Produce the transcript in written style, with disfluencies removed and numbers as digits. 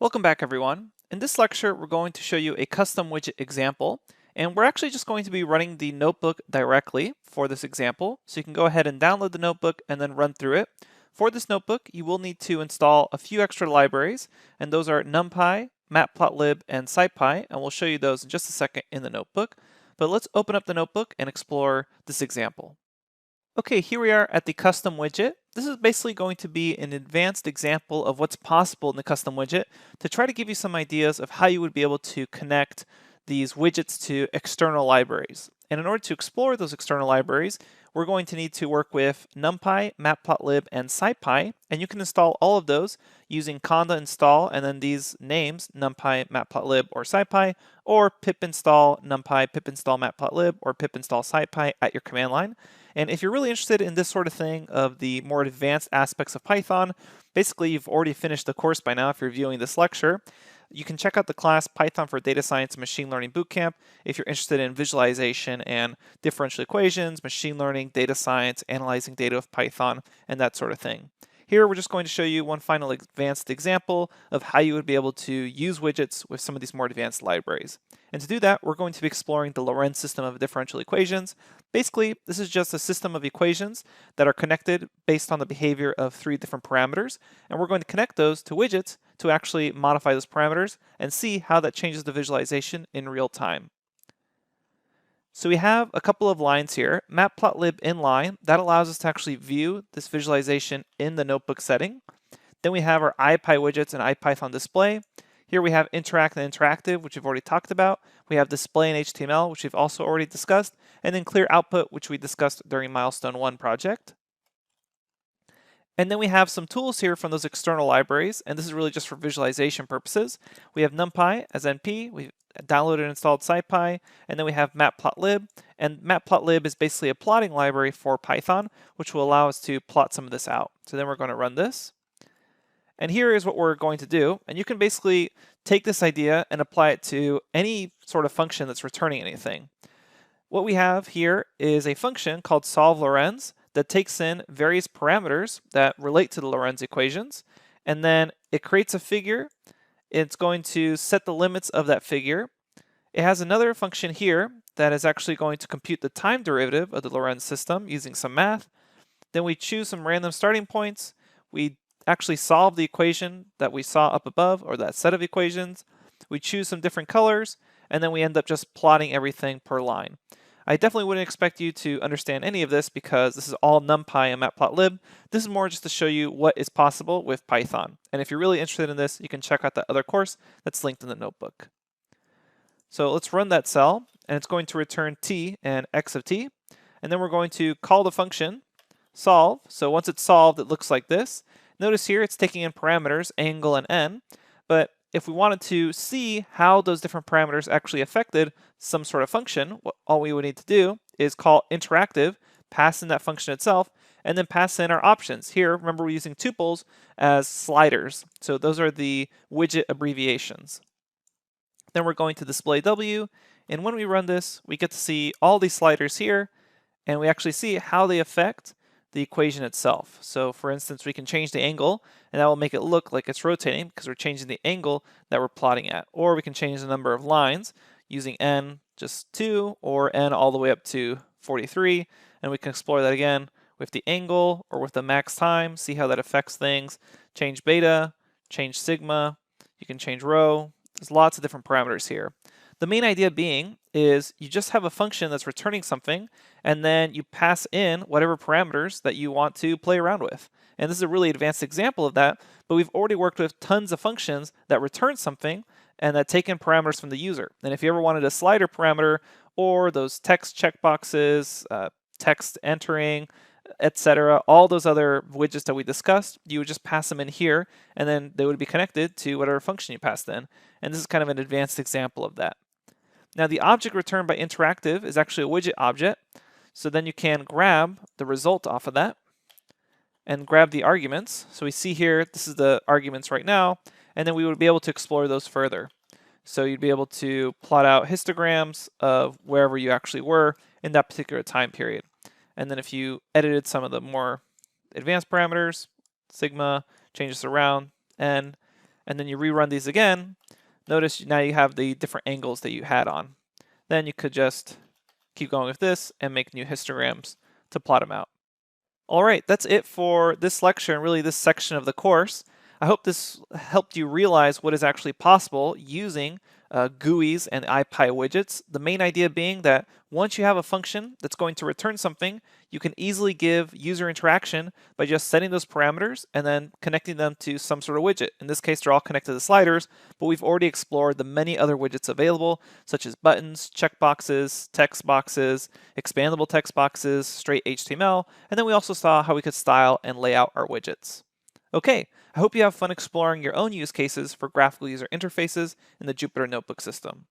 Welcome back, everyone. In this lecture, we're going to show you a custom widget example, and we're actually just going to be running the notebook directly for this example. So you can go ahead and download the notebook and then run through it. For this notebook, you will need to install a few extra libraries, and those are NumPy, Matplotlib, and SciPy, and we'll show you those in just a second in the notebook. But let's open up the notebook and explore this example. Okay, here we are at the custom widget. This is basically going to be an advanced example of what's possible in the custom widget to try to give you some ideas of how you would be able to connect these widgets to external libraries. And in order to explore those external libraries, we're going to need to work with NumPy, Matplotlib, and SciPy, and you can install all of those using conda install and then these names, NumPy, Matplotlib, or SciPy, or pip install NumPy, pip install Matplotlib, or pip install SciPy at your command line. And if you're really interested in this sort of thing, of the more advanced aspects of Python, basically you've already finished the course by now if you're viewing this lecture. You can check out the class Python for Data Science and Machine Learning Bootcamp if you're interested in visualization and differential equations, machine learning, data science, analyzing data with Python, and that sort of thing. Here we're just going to show you one final advanced example of how you would be able to use widgets with some of these more advanced libraries. And to do that, we're going to be exploring the Lorentz system of differential equations. Basically, this is just a system of equations that are connected based on the behavior of three different parameters, and we're going to connect those to widgets to actually modify those parameters and see how that changes the visualization in real time. So we have a couple of lines here, matplotlib inline, that allows us to actually view this visualization in the notebook setting. Then we have our IPy widgets and IPython display. Here we have interact and interactive, which we've already talked about. We have display in HTML, which we've also already discussed, and then clear output, which we discussed during Milestone 1 project. And then we have some tools here from those external libraries, and this is really just for visualization purposes. We have NumPy as NP, we've downloaded and installed SciPy, and then we have Matplotlib, and Matplotlib is basically a plotting library for Python, which will allow us to plot some of this out. So then we're going to run this. And here is what we're going to do, and you can basically take this idea and apply it to any sort of function that's returning anything. What we have here is a function called solve Lorentz that takes in various parameters that relate to the Lorentz equations, and then it creates a figure. It's going to set the limits of that figure. It has another function here that is actually going to compute the time derivative of the Lorentz system using some math. Then we choose some random starting points. We actually solve the equation that we saw up above, or that set of equations. We choose some different colors, and then we end up just plotting everything per line. I definitely wouldn't expect you to understand any of this because this is all NumPy and Matplotlib. This is more just to show you what is possible with Python. And if you're really interested in this, you can check out the other course that's linked in the notebook. So let's run that cell, and it's going to return t and x of t. And then we're going to call the function solve. So once it's solved, it looks like this. Notice here it's taking in parameters, angle and n, but if we wanted to see how those different parameters actually affected some sort of function, all we would need to do is call interactive, pass in that function itself, and then pass in our options. Here, remember we're using tuples as sliders, so those are the widget abbreviations. Then we're going to display W, and when we run this, we get to see all these sliders here, and we actually see how they affect the equation itself. So for instance, we can change the angle, and that will make it look like it's rotating because we're changing the angle that we're plotting at. Or we can change the number of lines using n just 2 or n all the way up to 43, and we can explore that again with the angle or with the max time, see how that affects things. Change beta, change sigma, you can change rho. There's lots of different parameters here. The main idea being is you just have a function that's returning something, and then you pass in whatever parameters that you want to play around with. And this is a really advanced example of that, but we've already worked with tons of functions that return something and that take in parameters from the user. And if you ever wanted a slider parameter or those text checkboxes, text entering, etc., all those other widgets that we discussed, you would just pass them in here, and then they would be connected to whatever function you passed in. And this is kind of an advanced example of that. Now the object returned by interactive is actually a widget object, so then you can grab the result off of that and grab the arguments. So we see here, this is the arguments right now, and then we would be able to explore those further. So you'd be able to plot out histograms of wherever you actually were in that particular time period. And then if you edited some of the more advanced parameters, sigma, change this around, n, and then you rerun these again, notice now you have the different angles that you had on. Then you could just keep going with this and make new histograms to plot them out. All right, that's it for this lecture and really this section of the course. I hope this helped you realize what is actually possible using GUIs and IPy widgets. The main idea being that once you have a function that's going to return something, you can easily give user interaction by just setting those parameters and then connecting them to some sort of widget. In this case, they're all connected to sliders, but we've already explored the many other widgets available, such as buttons, checkboxes, text boxes, expandable text boxes, straight HTML, and then we also saw how we could style and lay out our widgets. Okay, I hope you have fun exploring your own use cases for graphical user interfaces in the Jupyter Notebook system.